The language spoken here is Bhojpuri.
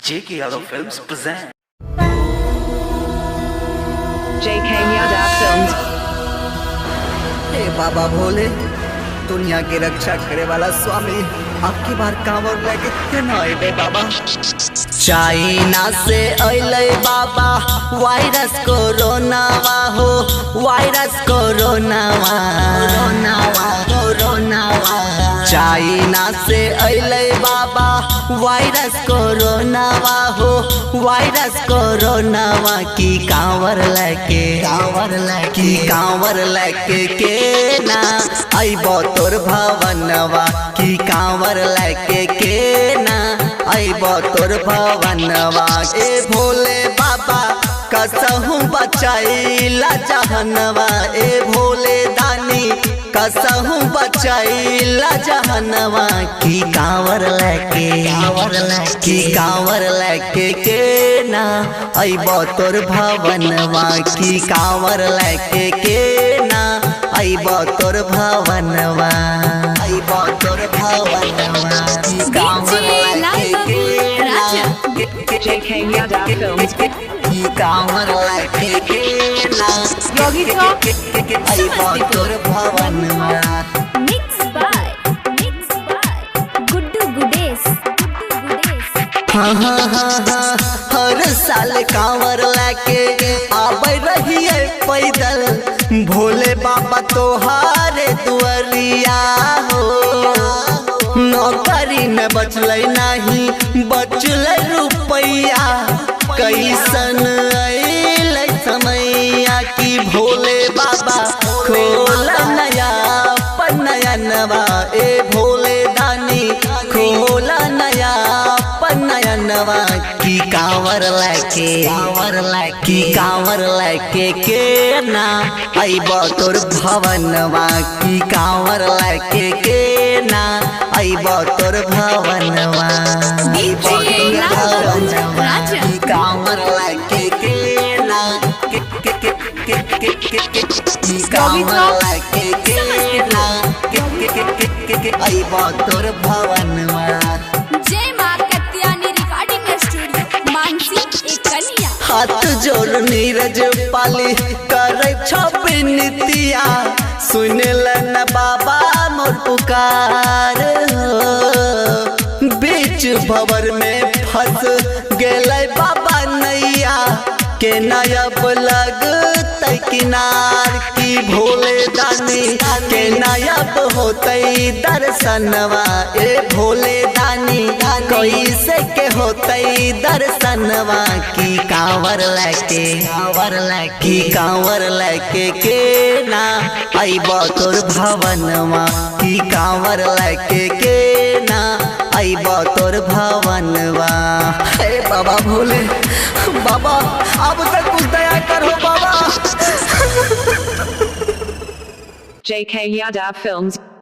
J.K. Yadav Films present. J.K. Yadav Films. हे बाबा भोले, दुनिया की रक्षा करे वाला स्वामी, आपकी बार कांवर लेके क्यों आए बाबा? चाइना से अइले बाबा वायरस कोरोना हो, वायरस कोरोना चाइना से अइले बाबा वायरस कोरोना हो, वायरस कोरोना की कांवर लेके के ना आइबो तोर भवनवा की कांवर लेके ना आइबो तोर भवनवा। ए भोले बाबा कसहूँ बचाइला जहनवा, ए भोले दानी कसहूँ बचाइला जहनवा की कांवर लेके के ना आइबो तोर भवनवा की कांवर लेके के ना आइबो तोर भवनवा, आइबो तोर भवनवा की कांवर लेके के ना J.K. Yadav Films. की कांवर लेके के ना आइबो तोर भवनवा। Mixed by Guddu Gudes. हाँ, हर साल कांवर लेके आवे रहिए पैदल भोले बाबा तोहारे दुआरिया हो। नौकरी न बचलै नहीं बचलै रुपैया, कैसन अइलै समैया की भोले बाबा खोल नया पनयनवा। ए भोले दानी खोल नया पनयनवा की कांवर लेके के ना आइबो तोर भवनवा की कांवर लेके के ना आइबो तोर भवनवा, आइबो तोर भवनवा की कांवर लेके के ना की कांवर लेके के ना आइबो तोर भवनवा। जय मां कत्यानी रिकॉर्डिंग स्टूडियो मानसी एक कन्या। हाथ जोड़ नीरज पाली करे छपिनितिया, सुनल न बाबा मोर पुकार हो। बीच भंवर में फंस गेलै बाबा नैया, के नायब लगतै किनार की भोले दानी के नायब होतै दर्शनवा। ए भोले दानी कैसे के होतै दर्शनवा की कांवर लेके के ना आइबो तोर भवनवा की कांवर लेके के ना आइबो तोर भवनवा। हे बाबा भोले बाबा, अब तक कुछ दया करो बाबा। J.K. Yadav Films.